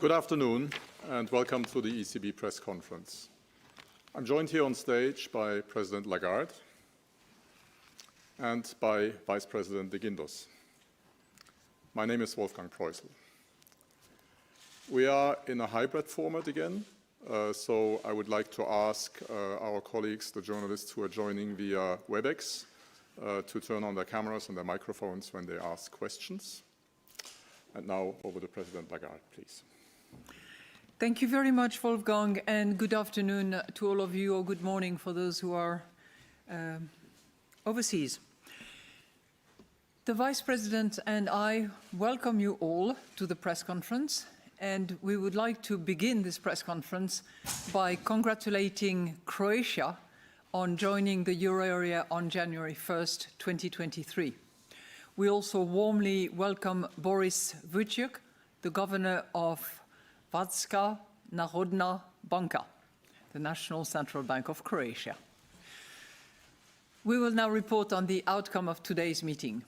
Good afternoon and welcome to the ECB press conference. I'm joined here on stage by President Lagarde and by Vice President de Guindos. My name is Wolfgang Preußel. We are in a hybrid format again, so I would like to ask our colleagues, the journalists who are joining via WebEx, to turn on their cameras and their microphones when they ask questions. And now over to President Lagarde, please. Thank you very much, Wolfgang, and good afternoon to all of you, or good morning for those who are overseas. The Vice President and I welcome you all to the press conference, and we would like to begin this press conference by congratulating Croatia on joining the euro area on January 1st, 2023. We also warmly welcome Boris Vucic, the governor of Hrvatska Narodna Banka, the National Central Bank of Croatia. We will now report on the outcome of today's meeting.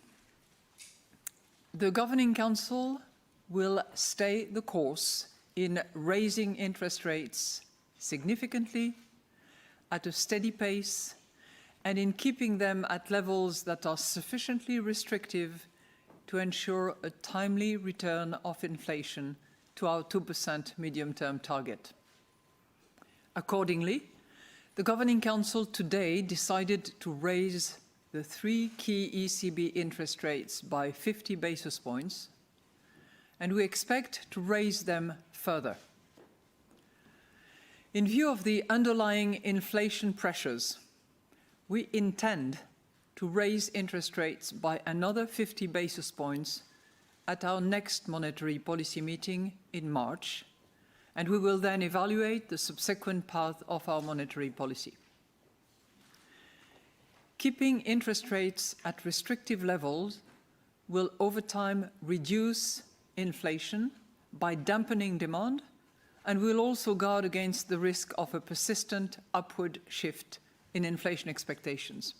The Governing Council will stay the course in raising interest rates significantly, at a steady pace, and in keeping them at levels that are sufficiently restrictive to ensure a timely return of inflation to our 2% medium-term target. Accordingly, the Governing Council today decided to raise the three key ECB interest rates by 50 basis points, and we expect to raise them further. In view of the underlying inflation pressures, we intend to raise interest rates by another 50 basis points at our next monetary policy meeting in March, and we will then evaluate the subsequent path of our monetary policy. Keeping interest rates at restrictive levels will over time reduce inflation by dampening demand, and will also guard against the risk of a persistent upward shift in inflation expectations.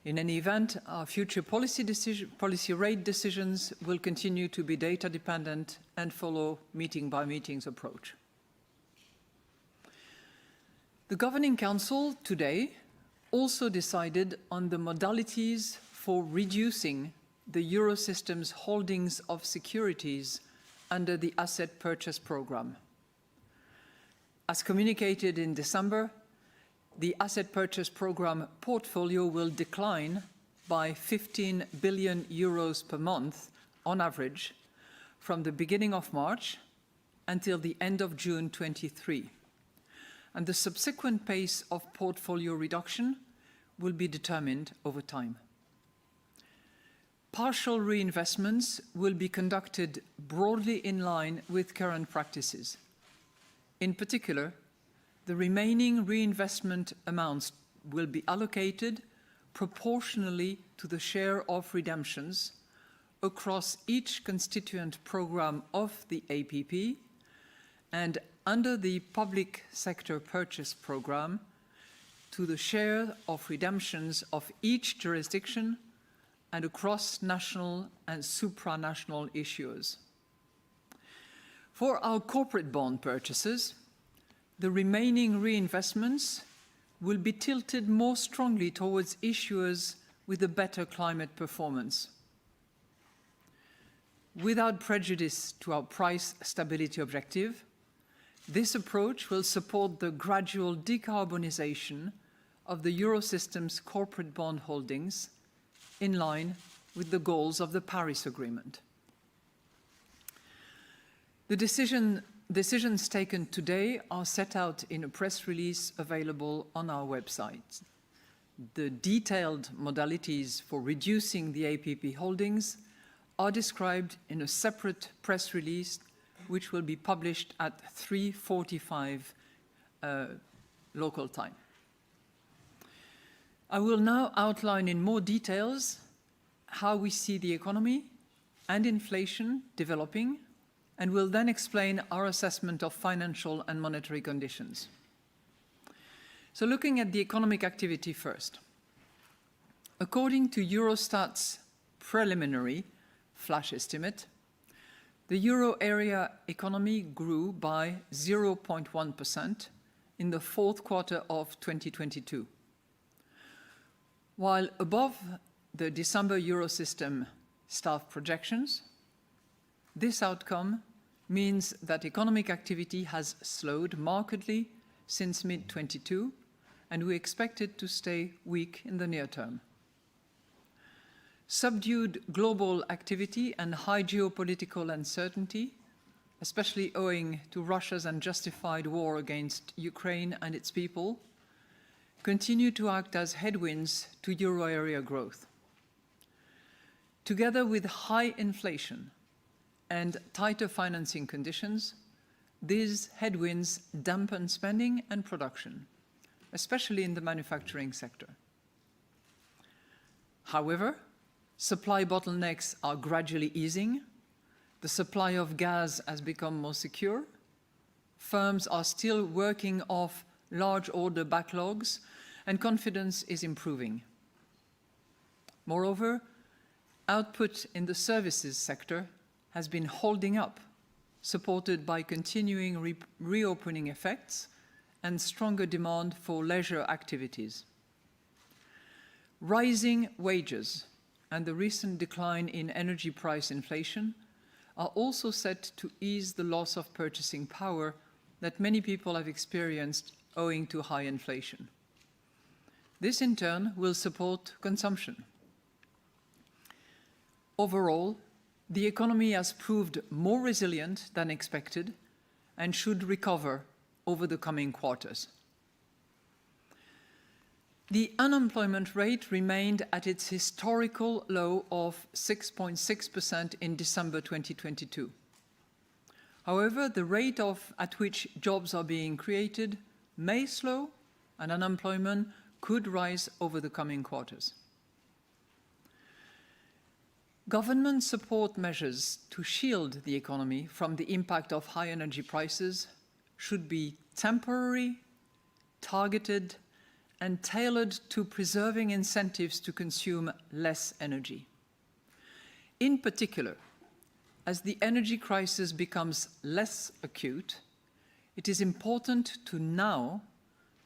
In any event, our future policy rate decisions will continue to be data dependent and follow meeting-by-meetings approach. The Governing Council today also decided on the modalities for reducing the Eurosystem's holdings of securities under the Asset Purchase Programme. As communicated in December, the Asset Purchase Programme portfolio will decline by 15 billion euros per month on average from the beginning of March until the end of June 2023. And the subsequent pace of portfolio reduction will be determined over time. Partial reinvestments will be conducted broadly in line with current practices. In particular, the remaining reinvestment amounts will be allocated proportionally to the share of redemptions across each constituent programme of the APP and under the Public Sector Purchase Programme to the share of redemptions of each jurisdiction and across national and supranational issuers. For our corporate bond purchases, the remaining reinvestments will be tilted more strongly towards issuers with a better climate performance. Without prejudice to our price stability objective, this approach will support the gradual decarbonisation of the Eurosystem's corporate bond holdings in line with the goals of the Paris Agreement. The decisions taken today are set out in a press release available on our website. The detailed modalities for reducing the APP holdings are described in a separate press release which will be published at 3:45 local time. I will now outline in more details how we see the economy and inflation developing, and will then explain our assessment of financial and monetary conditions. So looking at the economic activity first. According to Eurostat's preliminary flash estimate, the euro area economy grew by 0.1% in the fourth quarter of 2022. While above the December Eurosystem staff projections, this outcome means that economic activity has slowed markedly since mid-22, and we expect it to stay weak in the near term. Subdued global activity and high geopolitical uncertainty, especially owing to Russia's unjustified war against Ukraine and its people, continue to act as headwinds to euro area growth. Together with high inflation and tighter financing conditions, these headwinds dampen spending and production, especially in the manufacturing sector. However, supply bottlenecks are gradually easing. The supply of gas has become more secure. Firms are still working off large order backlogs, and confidence is improving. Moreover, output in the services sector has been holding up, supported by continuing reopening effects and stronger demand for leisure activities. Rising wages and the recent decline in energy price inflation are also set to ease the loss of purchasing power that many people have experienced owing to high inflation. This, in turn, will support consumption. Overall, the economy has proved more resilient than expected and should recover over the coming quarters. The unemployment rate remained at its historical low of 6.6% in December 2022. However, the rate at which jobs are being created may slow, and unemployment could rise over the coming quarters. Government support measures to shield the economy from the impact of high energy prices should be temporary, targeted, and tailored to preserving incentives to consume less energy. In particular, as the energy crisis becomes less acute, it is important to now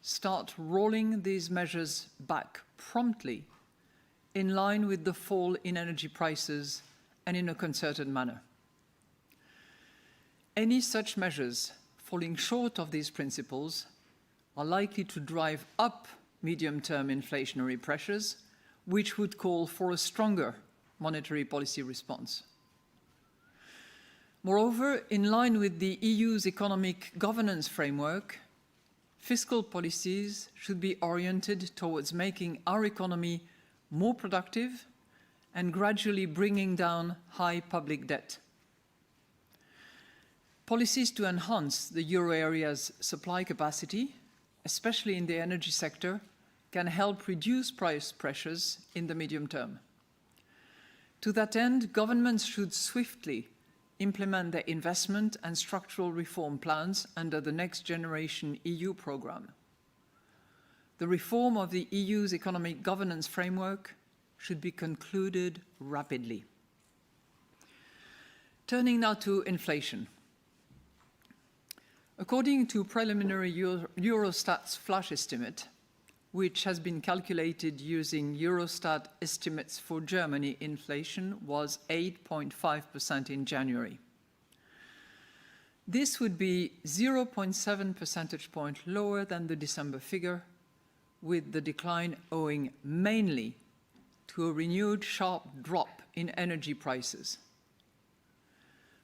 start rolling these measures back promptly in line with the fall in energy prices and in a concerted manner. Any such measures falling short of these principles are likely to drive up medium-term inflationary pressures, which would call for a stronger monetary policy response. Moreover, in line with the EU's economic governance framework, fiscal policies should be oriented towards making our economy more productive and gradually bringing down high public debt. Policies to enhance the euro area's supply capacity, especially in the energy sector, can help reduce price pressures in the medium term. To that end, governments should swiftly implement their investment and structural reform plans under the Next Generation EU programme. The reform of the EU's economic governance framework should be concluded rapidly. Turning now to inflation. According to preliminary Eurostat's flash estimate, which has been calculated using Eurostat estimates for Germany, inflation was 8.5% in January. This would be 0.7 percentage point lower than the December figure, with the decline owing mainly to a renewed sharp drop in energy prices.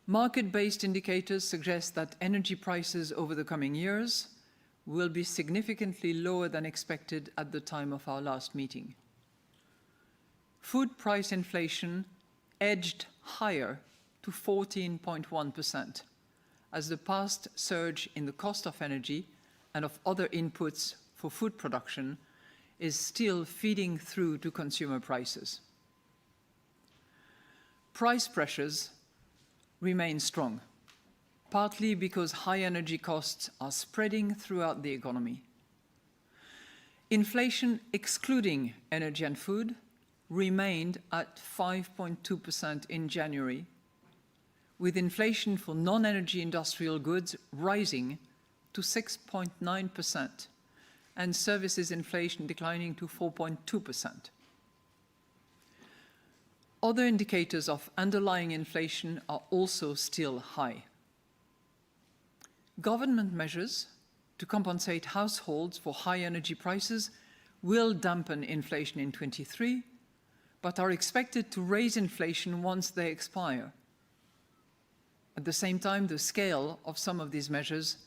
Market-based indicators suggest that energy prices over the coming years will be significantly lower than expected at the time of our last meeting. Food price inflation edged higher to 14.1%, as the past surge in the cost of energy and of other inputs for food production is still feeding through to consumer prices. Price pressures remain strong, partly because high energy costs are spreading throughout the economy. Inflation, excluding energy and food, remained at 5.2% in January, with inflation for non-energy industrial goods rising to 6.9% and services inflation declining to 4.2%. Other indicators of underlying inflation are also still high. Government measures to compensate households for high energy prices will dampen inflation in 2023, but are expected to raise inflation once they expire. At the same time, the scale of some of these measures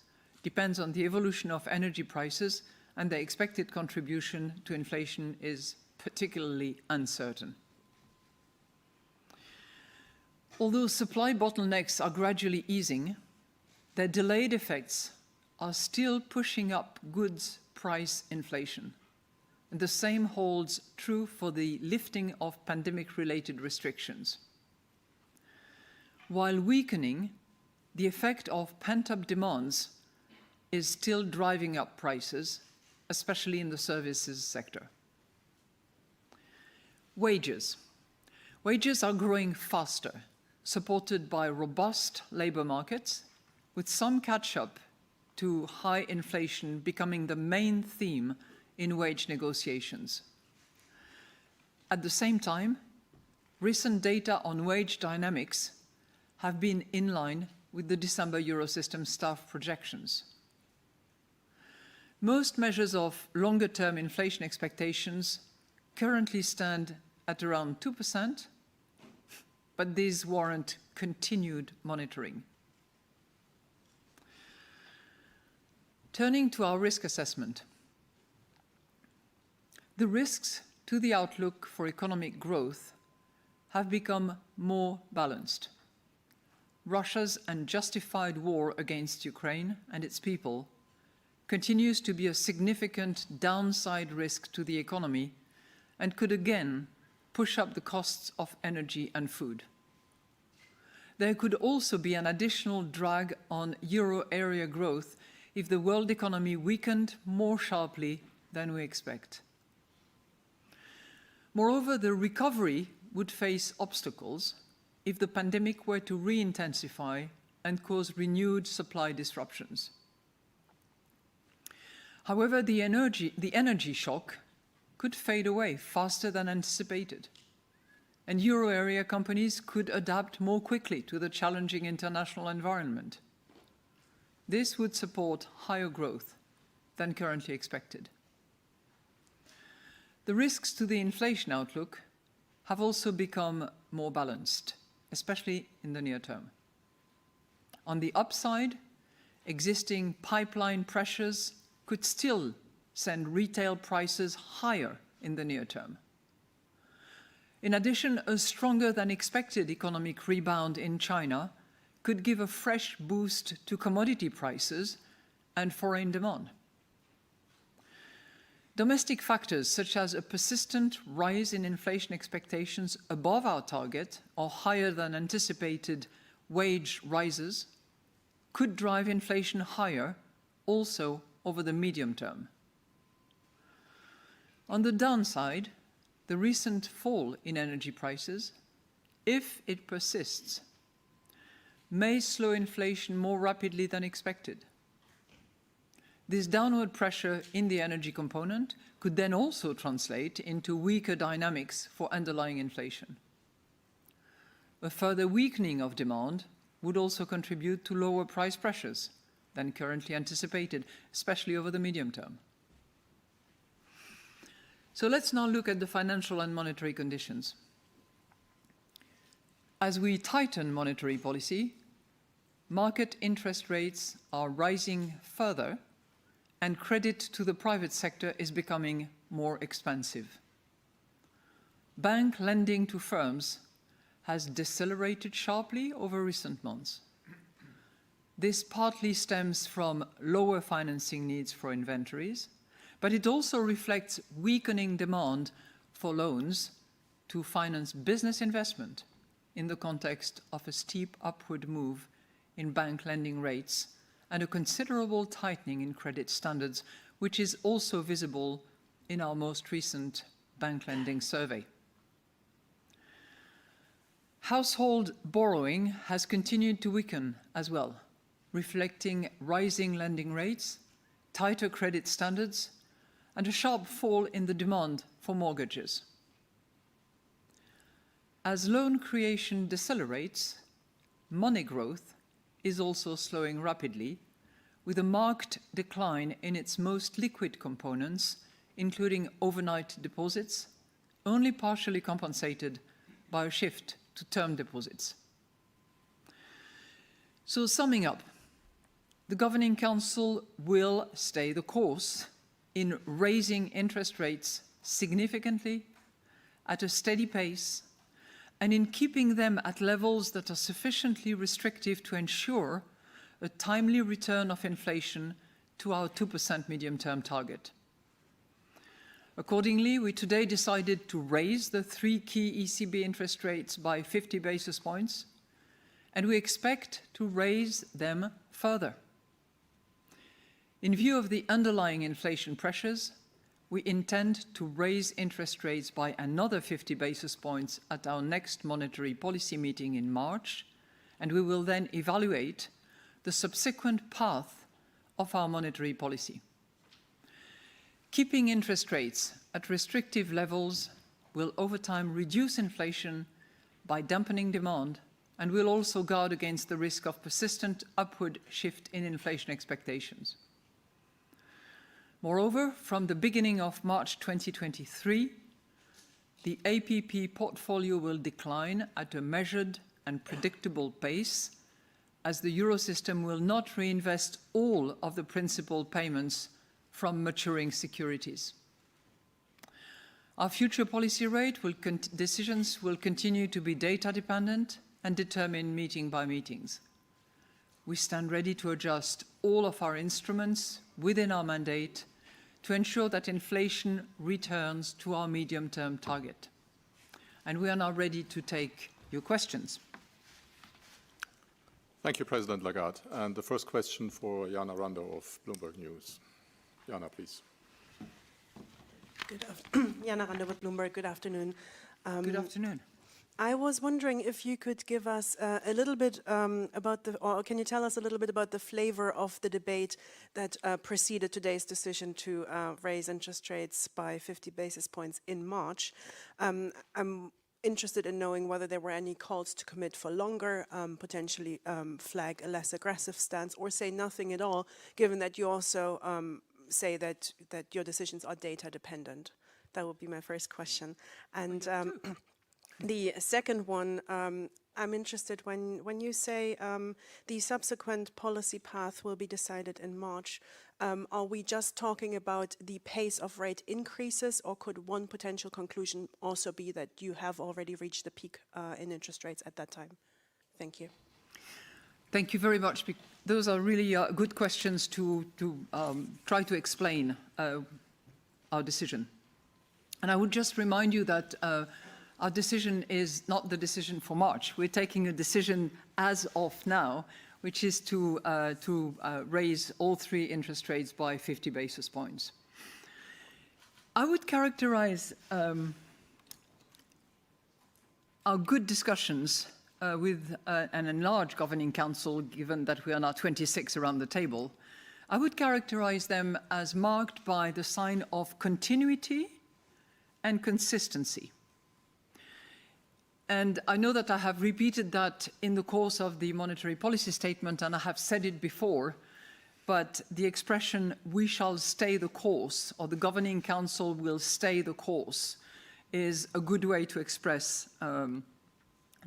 depends on the evolution of energy prices, and their expected contribution to inflation is particularly uncertain. Although supply bottlenecks are gradually easing, their delayed effects are still pushing up goods price inflation. And the same holds true for the lifting of pandemic-related restrictions. While weakening, the effect of pent-up demands is still driving up prices, especially in the services sector. Wages. Wages are growing faster, supported by robust labor markets, with some catch-up to high inflation becoming the main theme in wage negotiations. At the same time, recent data on wage dynamics have been in line with the December Eurosystem staff projections. Most measures of longer-term inflation expectations currently stand at around 2%, but these warrant continued monitoring. Turning to our risk assessment, the risks to the outlook for economic growth have become more balanced. Russia's unjustified war against Ukraine and its people continues to be a significant downside risk to the economy and could again push up the costs of energy and food. There could also be an additional drag on euro area growth if the world economy weakened more sharply than we expect. Moreover, the recovery would face obstacles if the pandemic were to re-intensify and cause renewed supply disruptions. However, the energy shock could fade away faster than anticipated, and euro area companies could adapt more quickly to the challenging international environment. This would support higher growth than currently expected. The risks to the inflation outlook have also become more balanced, especially in the near term. On the upside, existing pipeline pressures could still send retail prices higher in the near term. In addition, a stronger than expected economic rebound in China could give a fresh boost to commodity prices and foreign demand. Domestic factors such as a persistent rise in inflation expectations above our target or higher than anticipated wage rises could drive inflation higher also over the medium term. On the downside, the recent fall in energy prices, if it persists, may slow inflation more rapidly than expected. This downward pressure in the energy component could then also translate into weaker dynamics for underlying inflation. A further weakening of demand would also contribute to lower price pressures than currently anticipated, especially over the medium term. So let's now look at the financial and monetary conditions. As we tighten monetary policy, market interest rates are rising further, and credit to the private sector is becoming more expansive. Bank lending to firms has decelerated sharply over recent months. This partly stems from lower financing needs for inventories, but it also reflects weakening demand for loans to finance business investment in the context of a steep upward move in bank lending rates and a considerable tightening in credit standards, which is also visible in our most recent bank lending survey. Household borrowing has continued to weaken as well, reflecting rising lending rates, tighter credit standards, and a sharp fall in the demand for mortgages. As loan creation decelerates, money growth is also slowing rapidly, with a marked decline in its most liquid components, including overnight deposits, only partially compensated by a shift to term deposits. So summing up, the Governing Council will stay the course in raising interest rates significantly, at a steady pace, and in keeping them at levels that are sufficiently restrictive to ensure a timely return of inflation to our 2% medium-term target. Accordingly, we today decided to raise the 3 key ECB interest rates by 50 basis points, and we expect to raise them further. In view of the underlying inflation pressures, we intend to raise interest rates by another 50 basis points at our next monetary policy meeting in March, and we will then evaluate the subsequent path of our monetary policy. Keeping interest rates at restrictive levels will over time reduce inflation by dampening demand and will also guard against the risk of persistent upward shift in inflation expectations. Moreover, from the beginning of March 2023, the APP portfolio will decline at a measured and predictable pace, as the Eurosystem will not reinvest all of the principal payments from maturing securities. Our future policy rate decisions will continue to be data dependent and determined meeting by meetings. We stand ready to adjust all of our instruments within our mandate to ensure that inflation returns to our medium-term target. And we are now ready to take your questions. Thank you, President Lagarde. And the first question for Jana Rando of Bloomberg News. Jana, please. Jana Rando with Bloomberg. Good afternoon. Good afternoon. I was wondering if you could give us a little bit or can you tell us a little bit about the flavor of the debate that preceded today's decision to raise interest rates by 50 basis points in March? I'm interested in knowing whether there were any calls to commit for longer, potentially flag a less aggressive stance, or say nothing at all, given that you also say that your decisions are data dependent. That would be my first question. And the second one, I'm interested when you say the subsequent policy path will be decided in March, are we just talking about the pace of rate increases, or could one potential conclusion also be that you have already reached the peak in interest rates at that time? Thank you. Thank you very much. Those are really good questions to try to explain our decision. And I would just remind you that our decision is not the decision for March. We're taking a decision as of now, which is to raise all 3 interest rates by 50 basis points. I would characterize our good discussions with an enlarged Governing Council, given that we are now 26 around the table. I would characterize them as marked by the sign of continuity and consistency. And I know that I have repeated that in the course of the monetary policy statement, and I have said it before, but the expression, we shall stay the course, or the Governing Council will stay the course, is a good way to express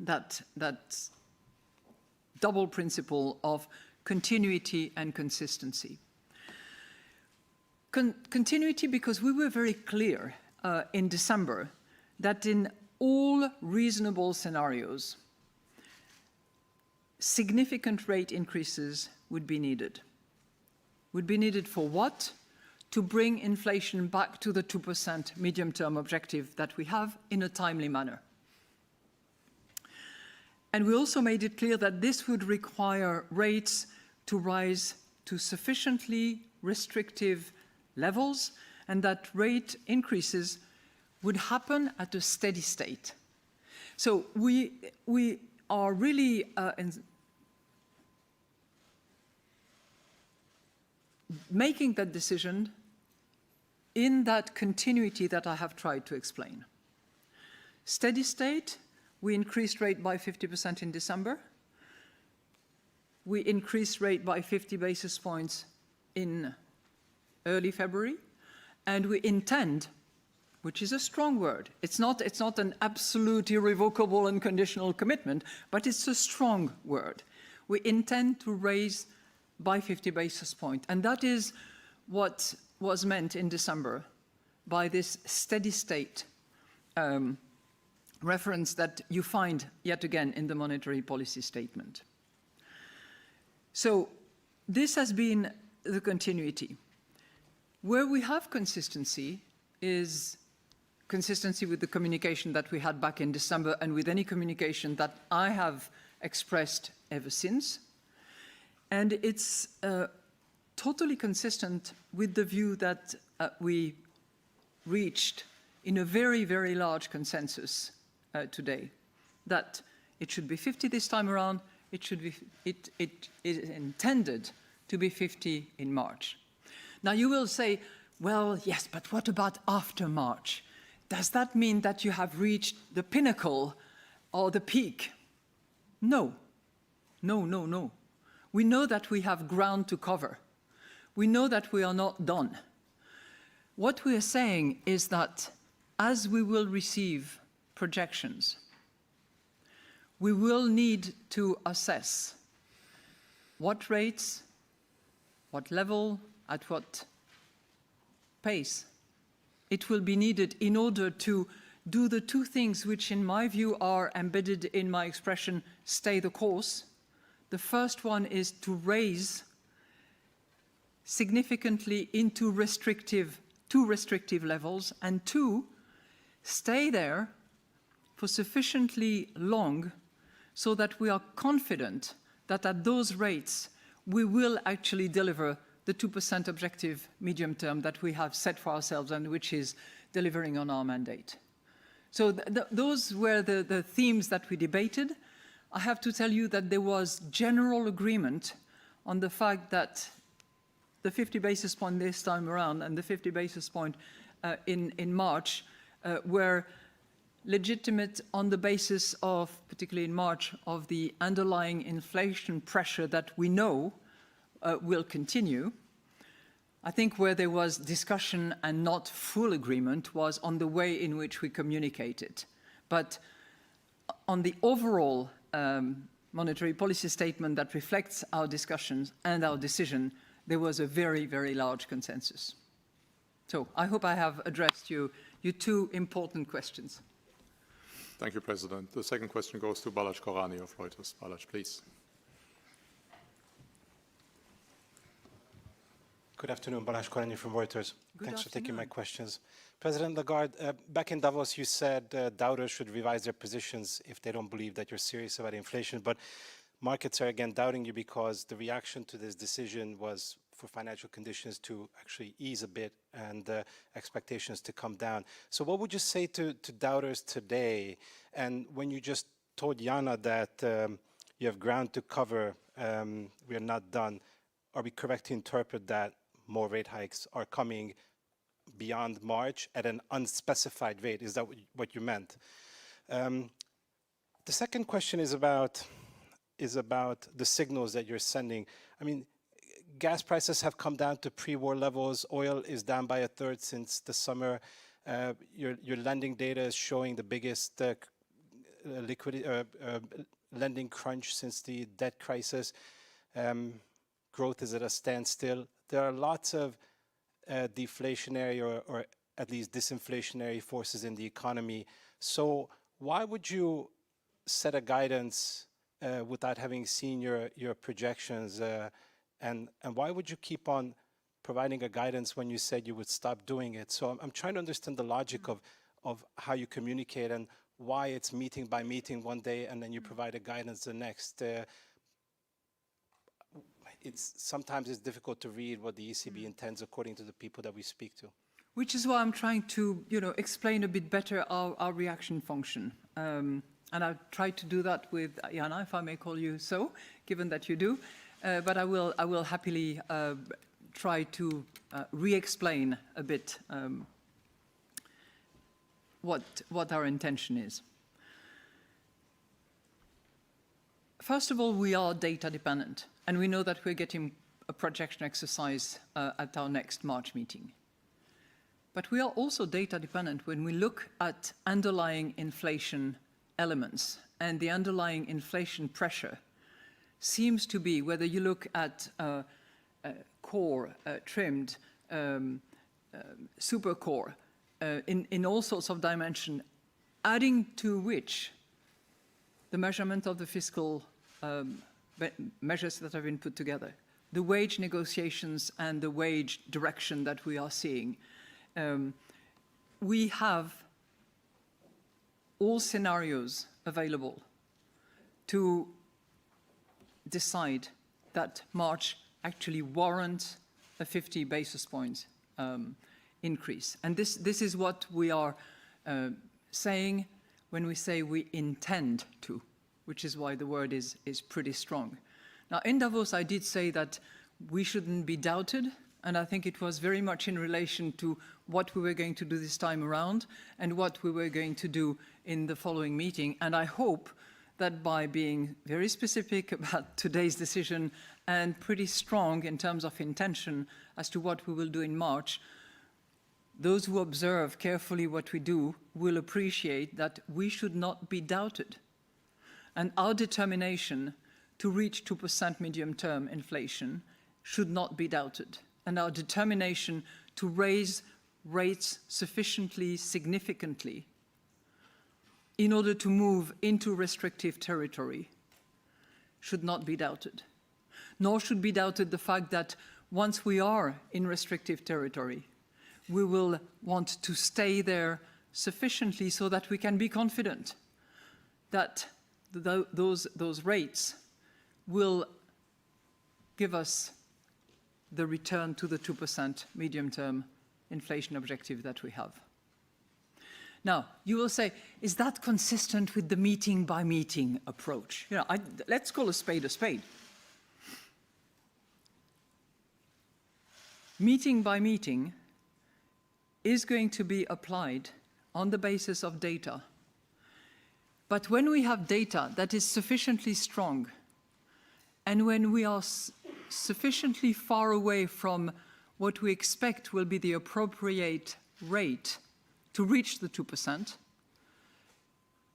that double principle of continuity and consistency. Continuity because we were very clear in December that in all reasonable scenarios, significant rate increases would be needed. Would be needed for what? To bring inflation back to the 2% medium-term objective that we have in a timely manner. And we also made it clear that this would require rates to rise to sufficiently restrictive levels, and that rate increases would happen at a steady state. So we are really making that decision in that continuity that I have tried to explain. Steady state, we increased rate by 50% in December. We increased rate by 50 basis points in early February. And we intend, which is a strong word, it's not an absolute irrevocable and conditional commitment, but it's a strong word. We intend to raise by 50 basis points. And that is what was meant in December by this steady state reference that you find yet again in the monetary policy statement. So this has been the continuity. Where we have consistency is consistency with the communication that we had back in December and with any communication that I have expressed ever since. And it's totally consistent with the view that we reached in a very, very large consensus today, that it should be 50 this time around, it is intended to be 50 in March. Now you will say, well, yes, but what about after March? Does that mean that you have reached the pinnacle or the peak? No, no, no, no. We know that we have ground to cover. We know that we are not done. What we are saying is that as we will receive projections, we will need to assess what rates, what level, at what pace it will be needed in order to do the two things which in my view are embedded in my expression, stay the course. The first one is to raise significantly into too restrictive levels, and two, stay there for sufficiently long so that we are confident that at those rates we will actually deliver the 2% objective medium term that we have set for ourselves and which is delivering on our mandate. So those were the themes that we debated. I have to tell you that there was general agreement on the fact that the 50 basis point this time around and the 50 basis point in March were legitimate on the basis of, particularly in March, of the underlying inflation pressure that we know will continue. I think where there was discussion and not full agreement was on the way in which we communicate it. But on the overall monetary policy statement that reflects our discussions and our decision, there was a very, very large consensus. So I hope I have addressed your two important questions. Thank you, President. The second question goes to Balázs Korányi of Reuters. Balázs, please. Good afternoon, Balázs Korányi from Reuters. Thanks for taking my questions. President Lagarde, back in Davos you said doubters should revise their positions if they don't believe that you're serious about inflation, but markets are again doubting you because the reaction to this decision was for financial conditions to actually ease a bit and expectations to come down. So what would you say to doubters today? And when you just told Jana that you have ground to cover, we are not done, are we correct to interpret that more rate hikes are coming beyond March at an unspecified rate? Is that what you meant? The second question is about the signals that you're sending. I mean, gas prices have come down to pre-war levels. Oil is down by 1/3 since the summer. Your lending data is showing the biggest lending crunch since the debt crisis. Growth is at a standstill. There are lots of deflationary or at least disinflationary forces in the economy. So why would you set a guidance without having seen your projections? And why would you keep on providing a guidance when you said you would stop doing it? So I'm trying to understand the logic of how you communicate and why it's meeting by meeting one day and then you provide a guidance the next. Sometimes it's difficult to read what the ECB intends according to the people that we speak to. Which is why I'm trying to, explain a bit better our reaction function. And I've tried to do that with Jana, if I may call you so, given that you do. But I will happily try to re-explain a bit what our intention is. First of all, we are data dependent, and we know that we're getting a projection exercise at our next March meeting. But we are also data dependent when we look at underlying inflation elements, and the underlying inflation pressure seems to be, whether you look at core, trimmed, super core, in all sorts of dimension, adding to which the measurement of the fiscal measures that have been put together, the wage negotiations and the wage direction that we are seeing. We have all scenarios available to decide that March actually warrants a 50 basis points increase. And this is what we are saying when we say we intend to, which is why the word is pretty strong. Now, in Davos, I did say that we shouldn't be doubted, and I think it was very much in relation to what we were going to do this time around and what we were going to do in the following meeting. And I hope that by being very specific about today's decision and pretty strong in terms of intention as to what we will do in March, those who observe carefully what we do will appreciate that we should not be doubted. And our determination to reach 2% medium-term inflation should not be doubted. And our determination to raise rates sufficiently significantly in order to move into restrictive territory should not be doubted. Nor should be doubted the fact that once we are in restrictive territory, we will want to stay there sufficiently so that we can be confident that those rates will give us the return to the 2% medium-term inflation objective that we have. Now, you will say, is that consistent with the meeting-by-meeting approach? You know, let's call a spade a spade. Meeting by meeting is going to be applied on the basis of data. But when we have data that is sufficiently strong, and when we are sufficiently far away from what we expect will be the appropriate rate to reach the 2%,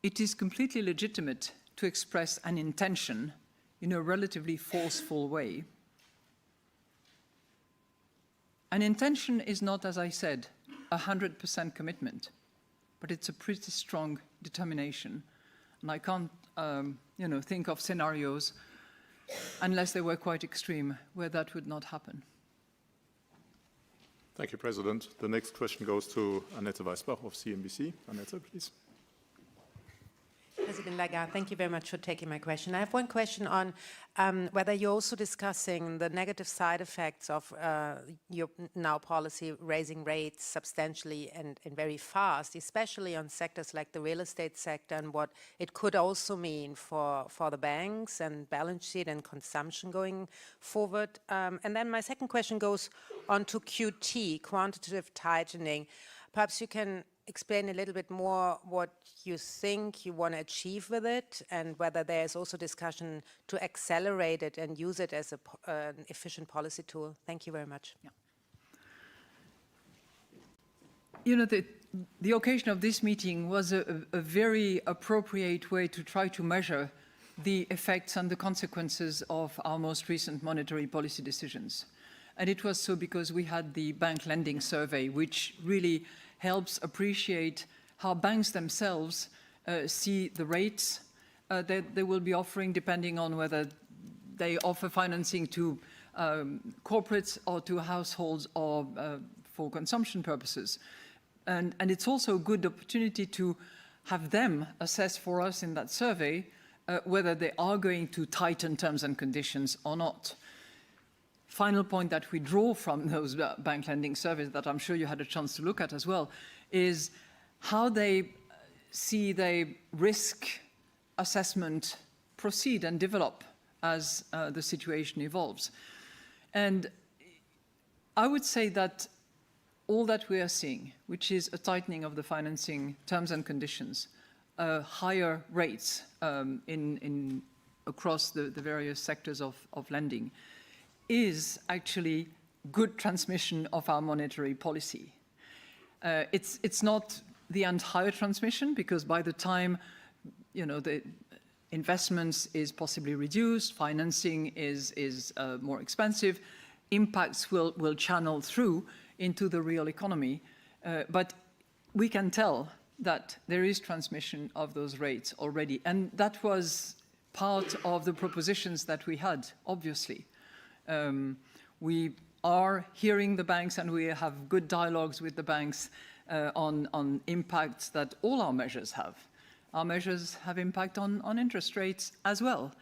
it is completely legitimate to express an intention in a relatively forceful way. An intention is not, as I said, 100% commitment, but it's a pretty strong determination. And I can't, think of scenarios, unless they were quite extreme, where that would not happen. Thank you, President. The next question goes to Annette Weisbach of CNBC. Annette, please. President Lagarde, thank you very much for taking my question. I have one question on whether you're also discussing the negative side effects of your now policy raising rates substantially and very fast, especially on sectors like the real estate sector, and what it could also mean for the banks and balance sheet and consumption going forward. And then my second question goes on to QT, quantitative tightening. Perhaps you can explain a little bit more what you think you want to achieve with it, and whether there's also discussion to accelerate it and use it as an efficient policy tool. Thank you very much. Yeah. You know, the occasion of this meeting was a very appropriate way to try to measure the effects and the consequences of our most recent monetary policy decisions. And it was so because we had the bank lending survey, which really helps appreciate how banks themselves see the rates that they will be offering, depending on whether they offer financing to corporates or to households or for consumption purposes. And it's also a good opportunity to have them assess for us in that survey whether they are going to tighten terms and conditions or not. Final point that we draw from those bank lending surveys that I'm sure you had a chance to look at as well is how they see the risk assessment proceed and develop as the situation evolves. And I would say that all that we are seeing, which is a tightening of the financing terms and conditions, higher rates across the various sectors of lending, is actually good transmission of our monetary policy. It's not the entire transmission, because by the time the investments is possibly reduced, financing is more expensive, impacts will channel through into the real economy. But we can tell that there is transmission of those rates already. And that was part of the propositions that we had, obviously. We are hearing the banks, and we have good dialogues with the banks on impacts that all our measures have. Our measures have impact on interest rates as well,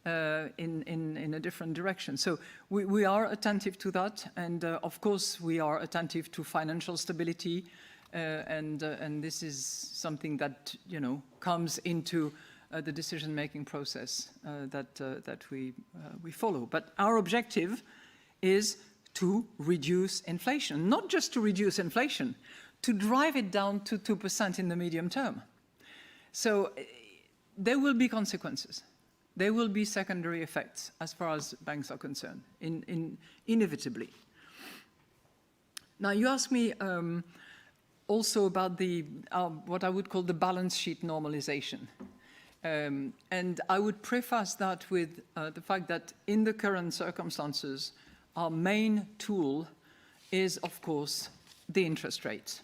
in a different direction. So we are attentive to that, and of course we are attentive to financial stability, and this is something that comes into the decision-making process that we follow. But our objective is to reduce inflation, not just to reduce inflation, to drive it down to 2% in the medium term. So there will be consequences. There will be secondary effects as far as banks are concerned, inevitably. Now, you asked me also about what I would call the balance sheet normalization. And I would preface that with the fact that in the current circumstances, our main tool is, of course, the interest rates.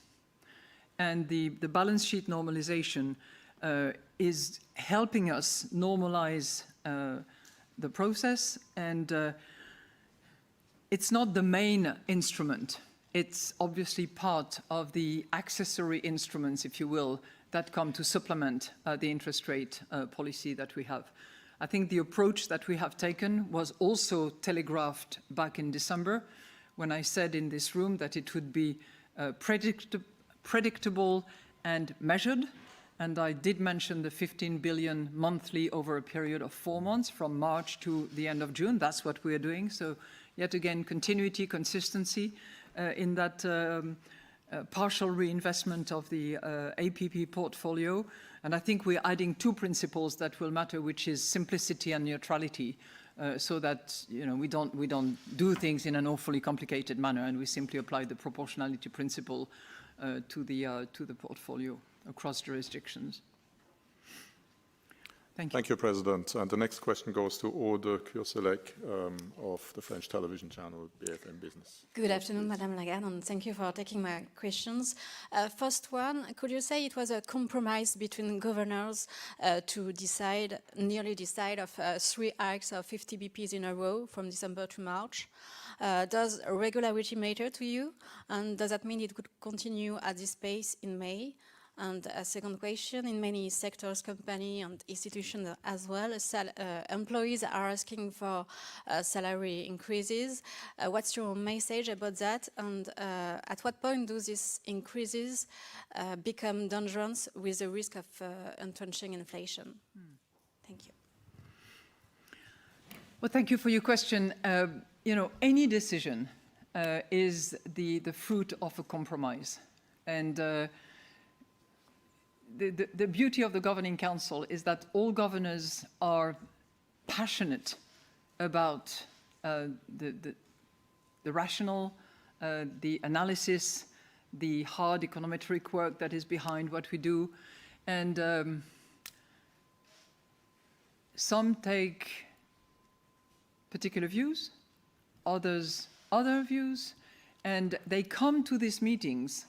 And the balance sheet normalization is helping us normalize the process, and it's not the main instrument. It's obviously part of the accessory instruments, if you will, that come to supplement the interest rate policy that we have. I think the approach that we have taken was also telegraphed back in December, when I said in this room that it would be predictable and measured. And I did mention the 15 billion monthly over a period of 4 months, from March to the end of June. That's what we are doing. So yet again, continuity, consistency in that partial reinvestment of the APP portfolio. And I think we're adding 2 principles that will matter, which is simplicity and neutrality, so that we don't do things in an awfully complicated manner, and we simply apply the proportionality principle to the portfolio across jurisdictions. Thank you. Thank you, President. And the next question goes to Aude Kurselek of the French television channel BFM Business. Good afternoon, Madame Lagarde, and thank you for taking my questions. First one, could you say it was a compromise between governors to nearly decide of 3 hikes of 50 BPs in a row from December to March? Does regularity matter to you? And does that mean it could continue at this pace in May? And a second question, in many sectors, companies and institutions as well, employees are asking for salary increases. What's your message about that? And at what point do these increases become dangerous with the risk of entrenching inflation? Thank you. Well, thank you for your question. Any decision is the fruit of a compromise. And the beauty of the Governing Council is that all governors are passionate about the rational, the analysis, the hard econometric work that is behind what we do. And some take particular views, others other views, and they come to these meetings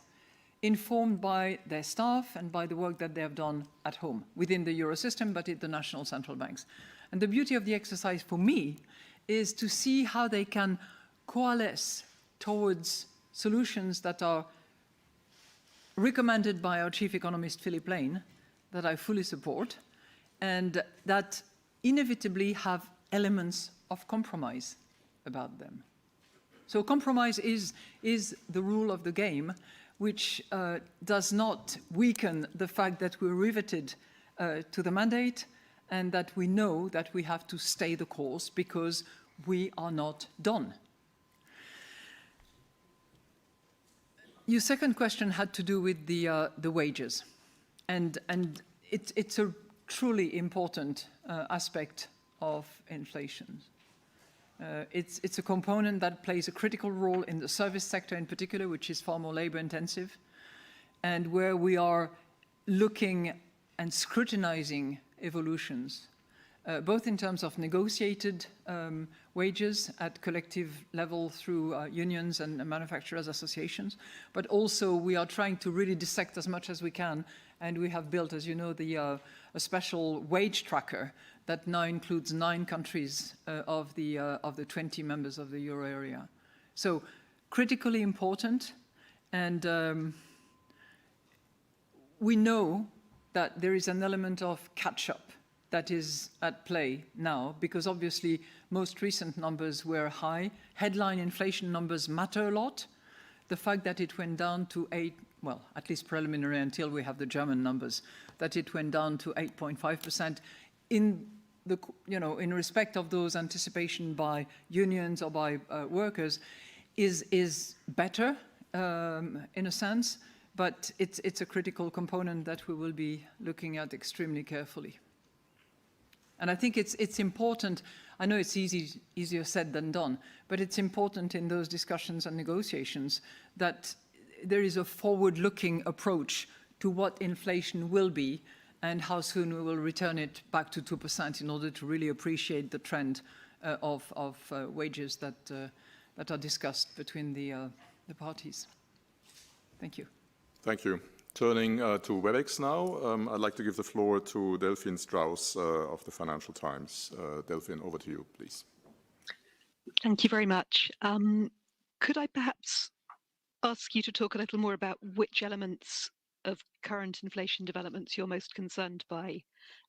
informed by their staff and by the work that they have done at home, within the Eurosystem, but at the national central banks. And the beauty of the exercise for me is to see how they can coalesce towards solutions that are recommended by our chief economist, Philip Lane, that I fully support, and that inevitably have elements of compromise about them. So compromise is the rule of the game, which does not weaken the fact that we're riveted to the mandate and that we know that we have to stay the course because we are not done. Your second question had to do with the wages, and it's a truly important aspect of inflation. It's a component that plays a critical role in the service sector in particular, which is far more labor intensive, and where we are looking and scrutinizing evolutions, both in terms of negotiated wages at collective level through unions and manufacturers associations, but also we are trying to really dissect as much as we can, and we have built, as you know, a special wage tracker that now includes 9 countries of the 20 members of the euro area. So critically important, and we know that there is an element of catch-up that is at play now, because obviously most recent numbers were high. Headline inflation numbers matter a lot. The fact that it went down to 8, well, at least preliminary until we have the German numbers, that it went down to 8.5% in the, in respect of those anticipation by unions or by workers is better in a sense, but it's a critical component that we will be looking at extremely carefully. And I think it's important. I know it's easier said than done, but it's important in those discussions and negotiations that there is a forward-looking approach to what inflation will be and how soon we will return it back to 2% in order to really appreciate the trend of wages that are discussed between the parties. Thank you. Thank you. Turning to WebEx now, I'd like to give the floor to Delphine Strauss of the Financial Times. Delphine, over to you, please. Thank you very much. Could I perhaps ask you to talk a little more about which elements of current inflation developments you're most concerned by,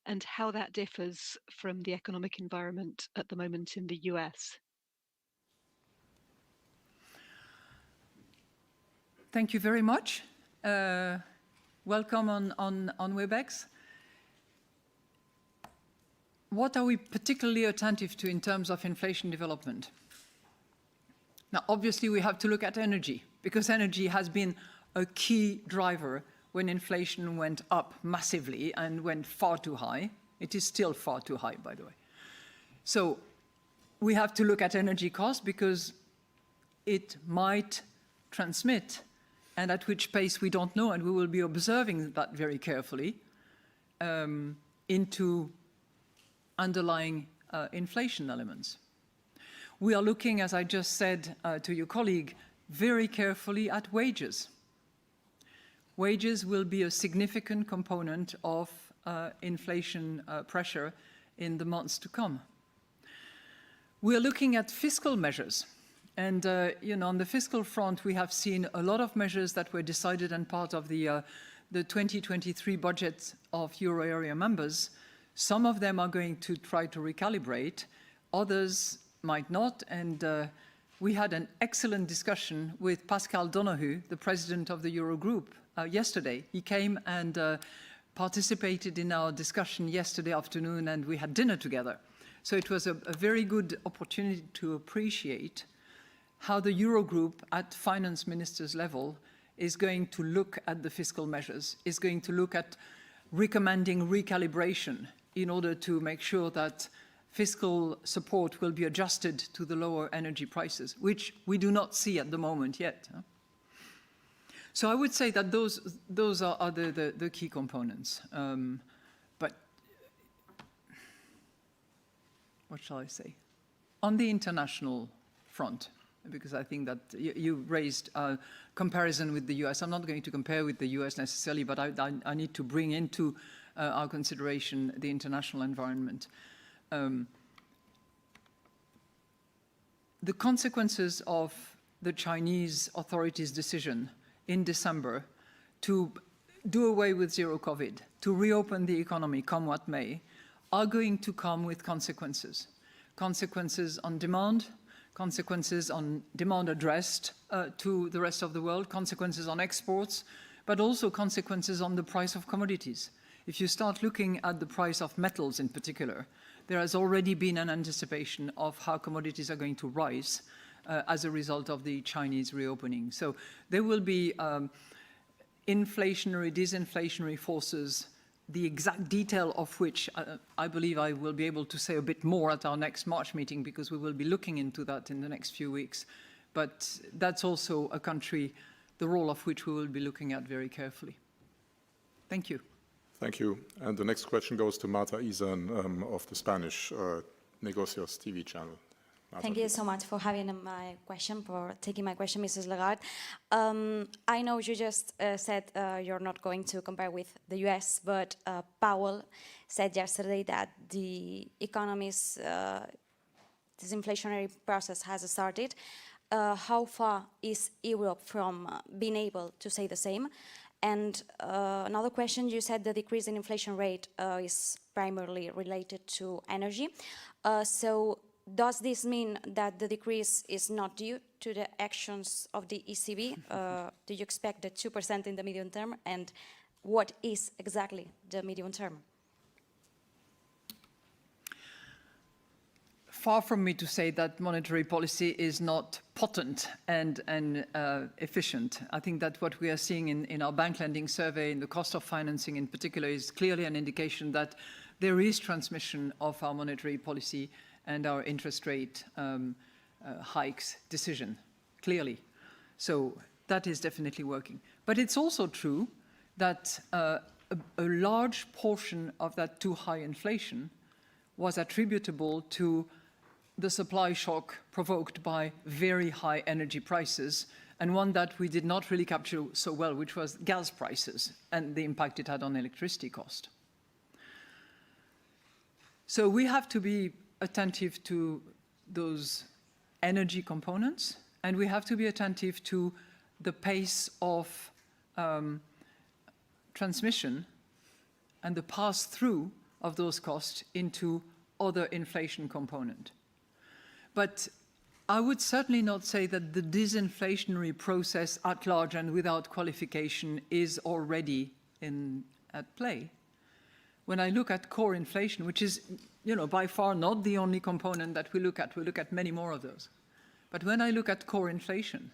and how that differs from the economic environment at the moment in the US? Thank you very much. Welcome on WebEx. What are we particularly attentive to in terms of inflation development? Now, obviously, we have to look at energy, because energy has been a key driver when inflation went up massively and went far too high. It is still far too high, by the way. So we have to look at energy costs because it might transmit, and at which pace we don't know, and we will be observing that very carefully, into underlying inflation elements. We are looking, as I just said to your colleague, very carefully at wages. Wages will be a significant component of inflation pressure in the months to come. We are looking at fiscal measures. And on the fiscal front, we have seen a lot of measures that were decided and part of the 2023 budget of euro area members. Some of them are going to try to recalibrate, others might not. And we had an excellent discussion with Pascal Donoghue, the president of the Eurogroup, yesterday. He came and participated in our discussion yesterday afternoon, and we had dinner together. So it was a very good opportunity to appreciate how the Eurogroup at finance ministers level is going to look at the fiscal measures, is going to look at recommending recalibration in order to make sure that fiscal support will be adjusted to the lower energy prices, which we do not see at the moment yet. So I would say that those are the key components. But what shall I say? On the international front, because I think that you raised a comparison with the US. I'm not going to compare with the US necessarily, but I need to bring into our consideration the international environment. The consequences of the Chinese authorities' decision in December to do away with zero COVID, to reopen the economy, come what may, are going to come with consequences. Consequences on demand, consequences on demand addressed to the rest of the world, consequences on exports, but also consequences on the price of commodities. If you start looking at the price of metals in particular, there has already been an anticipation of how commodities are going to rise as a result of the Chinese reopening. So there will be inflationary, disinflationary forces, the exact detail of which I believe I will be able to say a bit more at our next March meeting, because we will be looking into that in the next few weeks. But that's also a country, the role of which we will be looking at very carefully. Thank you. Thank you. And the next question goes to Marta Izan of the Spanish Negocios TV channel. Marta, Thank you please. so much for having my question, for taking my question, Mrs. Lagarde. I know you just said you're not going to compare with the US, but Powell said yesterday that the economy's disinflationary process has started. How far is Europe from being able to say the same? And another question, you said the decrease in inflation rate is primarily related to energy. So does this mean that the decrease is not due to the actions of the ECB? Do you expect the 2% in the medium term? And what is exactly the medium term? Far from me to say that monetary policy is not potent and efficient. I think that what we are seeing in our bank lending survey, in the cost of financing in particular, is clearly an indication that there is transmission of our monetary policy and our interest rate hikes decision, clearly. So that is definitely working. But it's also true that a large portion of that too high inflation was attributable to the supply shock provoked by very high energy prices, and one that we did not really capture so well, which was gas prices and the impact it had on electricity cost. So we have to be attentive to those energy components, and we have to be attentive to the pace of transmission and the pass-through of those costs into other inflation component. But I would certainly not say that the disinflationary process at large and without qualification is already at play. When I look at core inflation, which is, by far not the only component that we look at many more of those. But when I look at core inflation,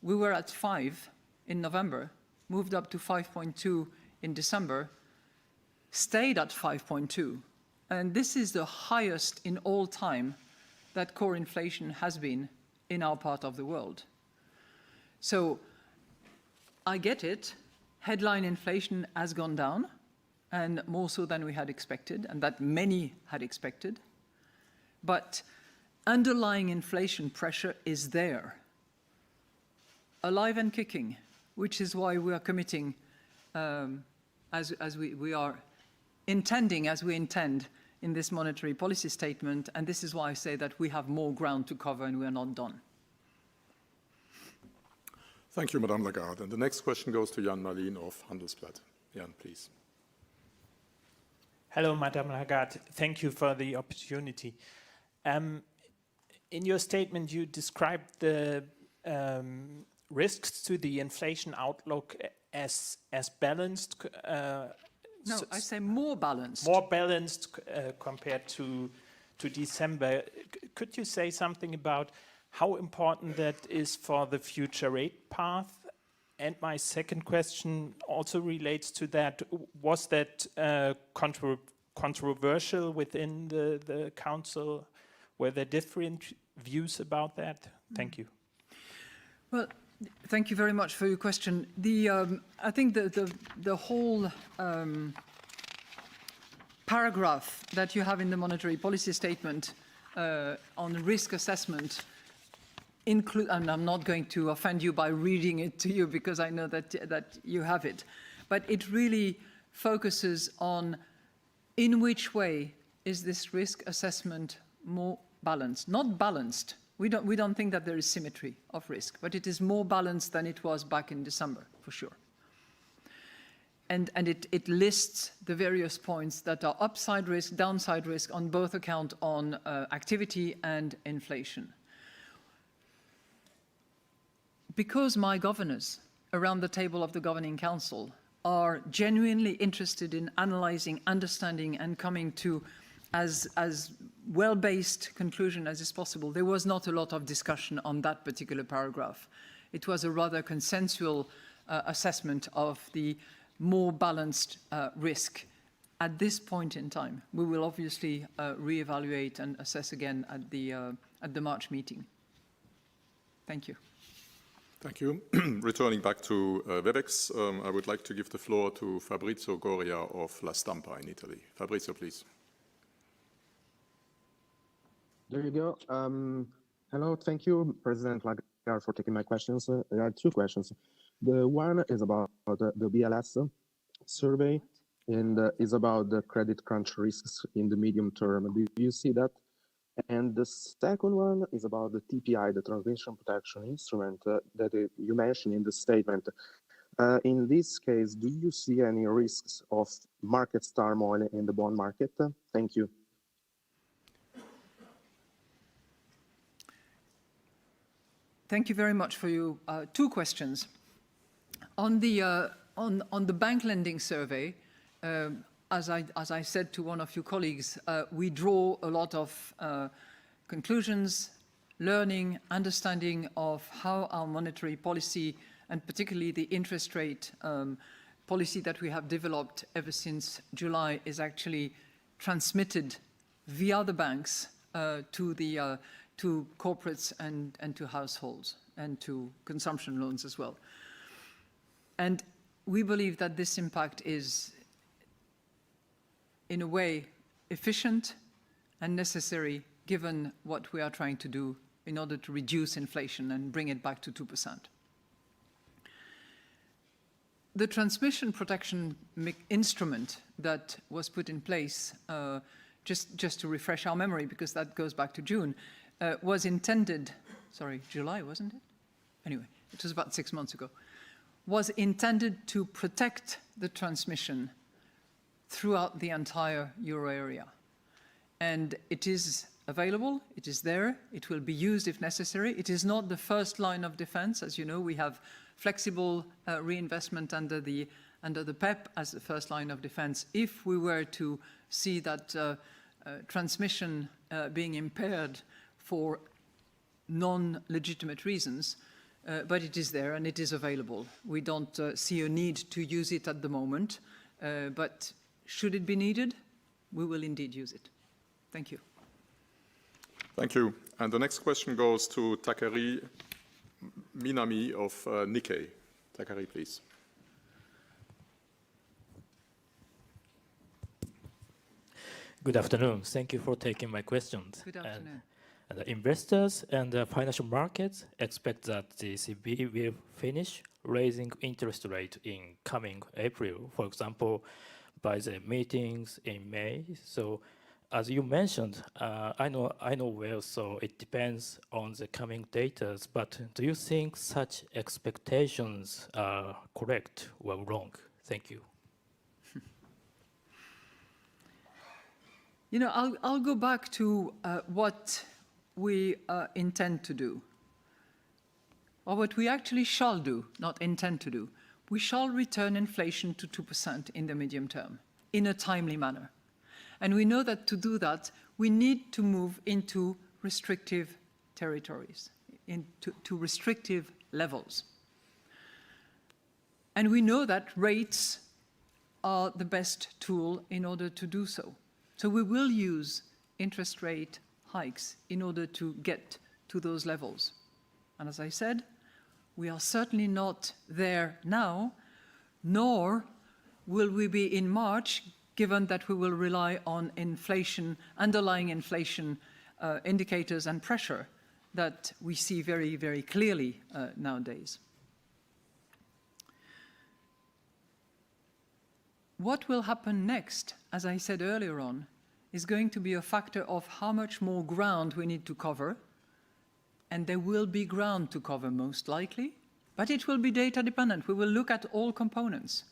we were at 5 in November, moved up to 5.2 in December, stayed at 5.2. And this is the highest in all time that core inflation has been in our part of the world. So I get it. Headline inflation has gone down, and more so than we had expected, and that many had expected. But underlying inflation pressure is there, alive and kicking, which is why we are committing, as we are intending, as we intend in this monetary policy statement, and this is why I say that we have more ground to cover and we are not done. Thank you, Madame Lagarde. And the next question goes to Jan Marlin of Handelsblatt. Jan, please. Hello, Madame Lagarde. Thank you for the opportunity. In your statement, you described the risks to the inflation outlook as balanced. No, I say more balanced. More balanced compared to December. Could you say something about how important that is for the future rate path? And my second question also relates to that. Was that controversial within the Council? Were there different views about that? Thank you. Well, thank you very much for your question. I think the whole paragraph that you have in the monetary policy statement on risk assessment and I'm not going to offend you by reading it to you because I know that you have it, but it really focuses on in which way is this risk assessment more balanced, not balanced. We don't think that there is symmetry of risk, but it is more balanced than it was back in December, for sure. And it lists the various points that are upside risk, downside risk on both account on activity and inflation. Because my governors around the table of the Governing Council are genuinely interested in analyzing, understanding, and coming to as well-based conclusion as is possible. There was not a lot of discussion on that particular paragraph. It was a rather consensual assessment of the more balanced risk. At this point in time, we will obviously reevaluate and assess again at the March meeting. Thank you. Thank you. Returning back to WebEx, I would like to give the floor to Fabrizio Goria of La Stampa in Italy. Fabrizio, please. There you go. Hello, thank you, President Lagarde, for taking my questions. I have two questions. The one is about the BLS survey and is about the credit crunch risks in the medium term. Do you see that? And the second one is about the TPI, the transmission protection instrument that you mentioned in the statement. In this case, do you see any risks of market turmoil in the bond market? Thank you. Thank you very much for your two questions. On the bank lending survey, as I said to one of your colleagues, we draw a lot of conclusions, learning, understanding of how our monetary policy, and particularly the interest rate policy that we have developed ever since July, is actually transmitted via the banks to corporates and to households and to consumption loans as well. And we believe that this impact is, in a way, efficient and necessary given what we are trying to do in order to reduce inflation and bring it back to 2%. The transmission protection instrument that was put in place, just to refresh our memory, because that goes back to June, was intended, sorry, July, wasn't it? Anyway, it was about 6 months ago, was intended to protect the transmission throughout the entire euro area. And it is available, it is there, it will be used if necessary. It is not the first line of defense. As you know, we have flexible reinvestment under the PEP as the first line of defense. If we were to see that transmission being impaired for non-legitimate reasons, but it is there and it is available. We don't see a need to use it at the moment, but should it be needed, we will indeed use it. Thank you. Thank you. And the next question goes to Takari Minami of Nikkei. Takari, please. Good afternoon. Thank you for taking my questions. Good afternoon. And the investors and the financial markets expect that the ECB will finish raising interest rate in coming April, for example, by the meetings in May. So, as you mentioned, I know well, so it depends on the coming data, but do you think such expectations are correct or wrong? Thank you. You know, I'll go back to what we intend to do, or what we actually shall do, not intend to do. We shall return inflation to 2% in the medium term, in a timely manner. And we know that to do that, we need to move into restrictive territories, to restrictive levels. And we know that rates are the best tool in order to do so. So we will use interest rate hikes in order to get to those levels. And as I said, we are certainly not there now, nor will we be in March, given that we will rely on inflation, underlying inflation indicators and pressure that we see very, very clearly nowadays. What will happen next, as I said earlier on, is going to be a factor of how much more ground we need to cover. And there will be ground to cover most likely, but it will be data dependent. We will look at all components.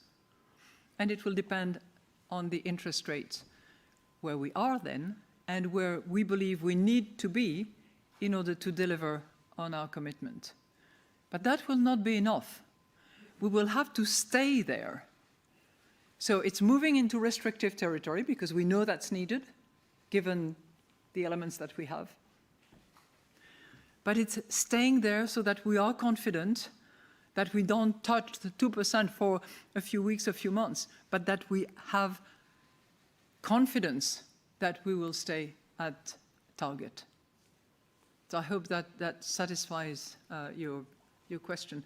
And it will depend on the interest rates, where we are then, and where we believe we need to be in order to deliver on our commitment. But that will not be enough. We will have to stay there So it's moving into restrictive territory because we know that's needed, given the elements that we have. But it's staying there so that we are confident that we don't touch the 2% for a few weeks, a few months, but that we have confidence that we will stay at target. So I hope that that satisfies your question.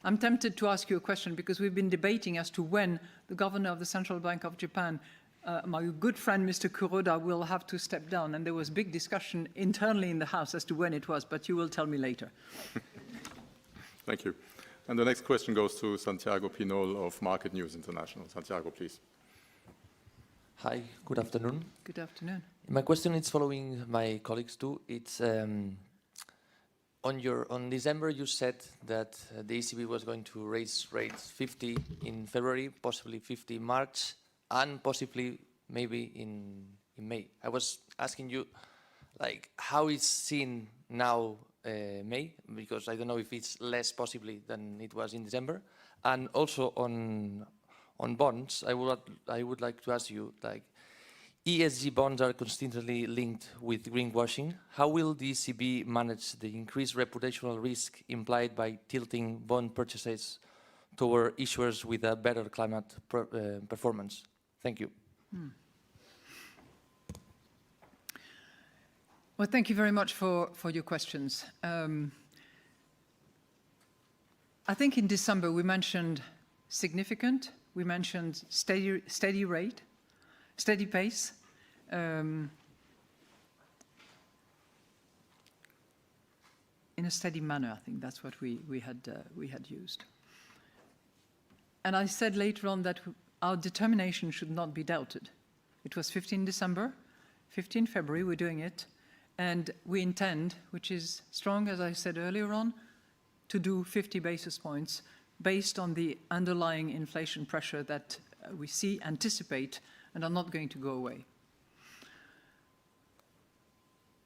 I'm tempted to ask you a question because we've been debating as to when the governor of the Central Bank of Japan, my good friend Mr. Kuroda, will have to step down. And there was big discussion internally in the House as to when it was, but you will tell me later. Thank you. And the next question goes to Santiago Pinol of Market News International. Santiago, please. Hi, good afternoon. Good afternoon. My question is following my colleagues too. It's on December you said that the ECB was going to raise rates 50 in February, possibly 50 in March, and possibly maybe in May. I was asking you, like, how is seen now May, because I don't know if it's less possibly than it was in December, and also on bonds, I would like to ask you, like, ESG bonds are constantly linked with greenwashing. How will the ECB manage the increased reputational risk implied by tilting bond purchases toward issuers with a better climate performance? Thank you. Well, thank you very much for your questions. I think in December we mentioned significant, we mentioned steady rate, steady pace. In a steady manner, I think that's what we had used. And I said later on that our determination should not be doubted. It was 15 December, 15 February, we're doing it. And we intend, which is strong, as I said earlier on, to do 50 basis points based on the underlying inflation pressure that we see, anticipate, and are not going to go away.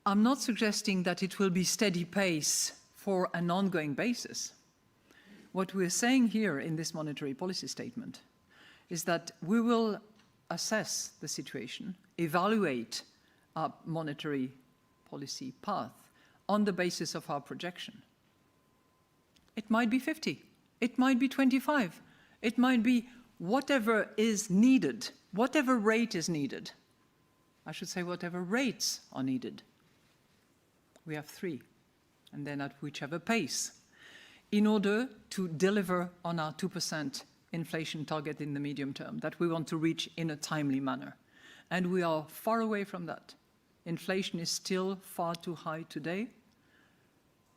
I'm not suggesting that it will be steady pace for an ongoing basis. What we're saying here in this monetary policy statement is that we will assess the situation, evaluate our monetary policy path on the basis of our projection. It might be 50, it might be 25, it might be whatever is needed, whatever rate is needed. I should say whatever rates are needed. We have 3, and then at whichever pace, in order to deliver on our 2% inflation target in the medium term that we want to reach in a timely manner. And we are far away from that. Inflation is still far too high today,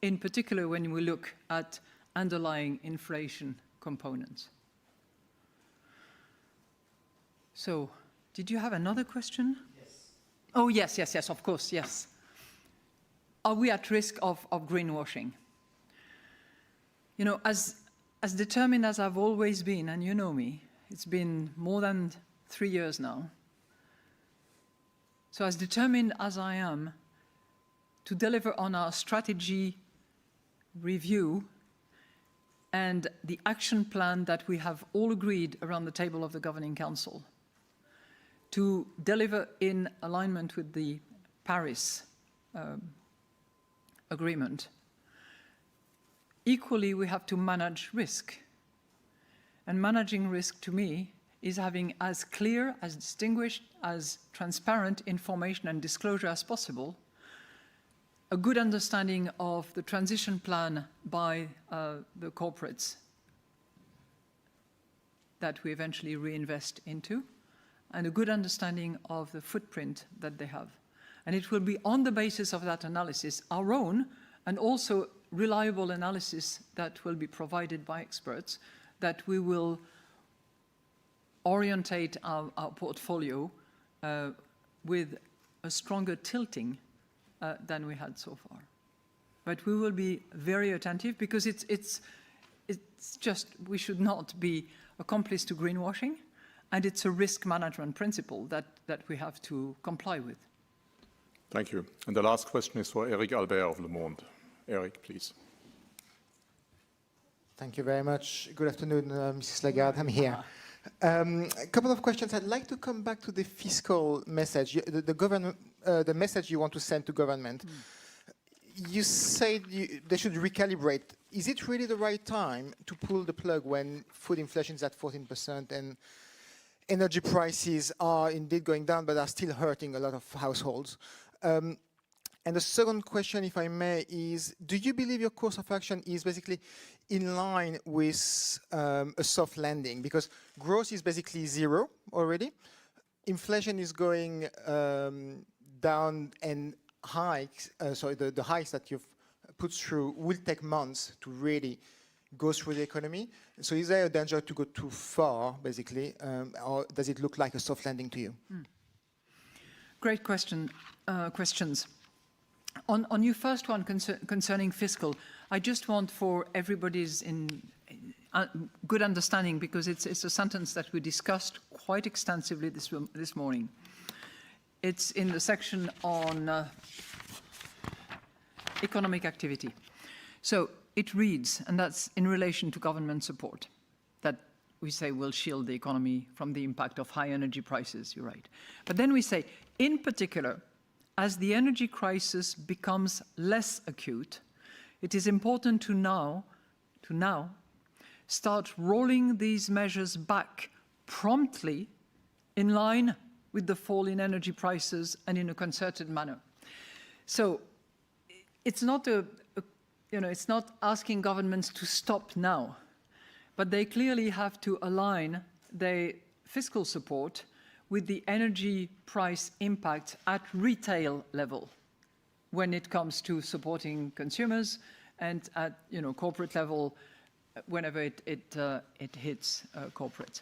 in particular when we look at underlying inflation components. So, did you have another question? Yes. Oh, yes, of course, yes. Are we at risk of greenwashing? You know, as determined as I've always been, and you know me, it's been more than 3 years now. So as determined as I am to deliver on our strategy review and the action plan that we have all agreed around the table of the Governing Council, to deliver in alignment with the Paris Agreement, equally we have to manage risk. And managing risk to me is having as clear, as distinguished, as transparent information and disclosure as possible, a good understanding of the transition plan by the corporates that we eventually reinvest into, and a good understanding of the footprint that they have. And it will be on the basis of that analysis, our own, and also reliable analysis that will be provided by experts, that we will orientate our portfolio with a stronger tilting than we had so far. But we will be very attentive because it's just, we should not be accomplice to greenwashing, and it's a risk management principle that we have to comply with. Thank you. And the last question is for Eric Albert of Le Monde. Eric, please. Thank you very much. Good afternoon, Mrs. Lagarde. I'm here. A couple of questions. I'd like to come back to the fiscal message, the message you want to send to government. You said they should recalibrate. Is it really the right time to pull the plug when food inflation is at 14% and energy prices are indeed going down but are still hurting a lot of households? And the second question, if I may, is do you believe your course of action is basically in line with a soft landing? Because growth is basically zero already. Inflation is going down, and hikes, the hikes that you've put through will take months to really go through the economy. So is there a danger to go too far, basically, or does it look like a soft landing to you? Great questions. On your first one concerning fiscal, I just want for everybody's good understanding, because it's a sentence that we discussed quite extensively this morning. It's in the section on economic activity. So it reads, and that's in relation to government support, that we say will shield the economy from the impact of high energy prices, you're right. But then we say, in particular, as the energy crisis becomes less acute, it is important to now start rolling these measures back promptly in line with the fall in energy prices and in a concerted manner. So it's not it's not asking governments to stop now, but they clearly have to align their fiscal support with the energy price impact at retail level when it comes to supporting consumers, and at corporate level whenever it hits corporate.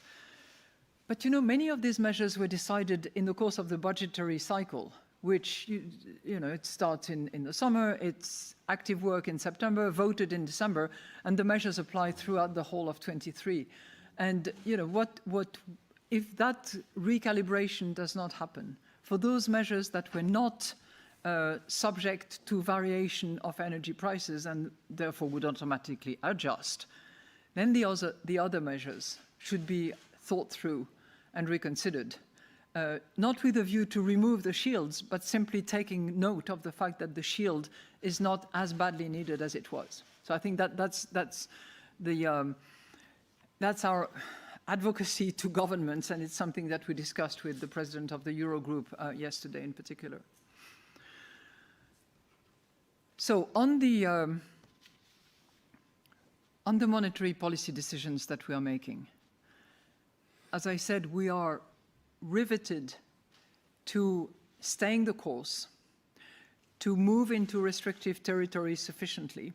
But many of these measures were decided in the course of the budgetary cycle, which it starts in the summer, it's active work in September, voted in December, and the measures apply throughout the whole of 23. And if that recalibration does not happen, for those measures that were not subject to variation of energy prices and therefore would automatically adjust, then the other measures should be thought through and reconsidered, not with a view to remove the shields, but simply taking note of the fact that the shield is not as badly needed as it was. So I think that's our advocacy to governments, and it's something that we discussed with the president of the Eurogroup yesterday in particular. So on the monetary policy decisions that we are making, as I said, we are riveted to staying the course, to move into restrictive territory sufficiently,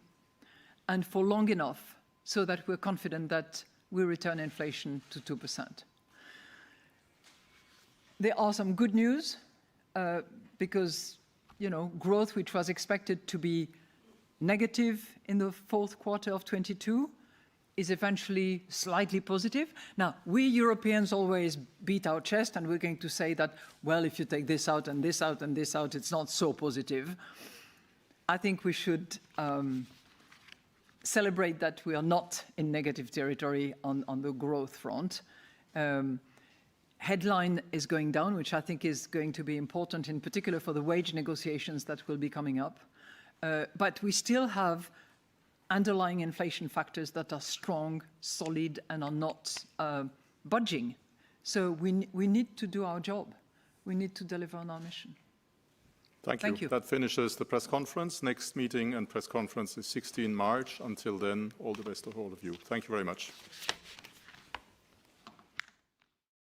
and for long enough so that we're confident that we return inflation to 2%. There are some good news because, growth, which was expected to be negative in the fourth quarter of 22, is eventually slightly positive. Now, we Europeans always beat our chest, and we're going to say that, well, if you take this out and this out and this out, it's not so positive. I think we should celebrate that we are not in negative territory on the growth front. Headline is going down, which I think is going to be important, in particular for the wage negotiations that will be coming up. But we still have underlying inflation factors that are strong, solid, and are not budging. So we need to do our job. We need to deliver on our mission. Thank you. That finishes the press conference. Next meeting and press conference is 16 March. Until then, all the best to all of you. Thank you very much.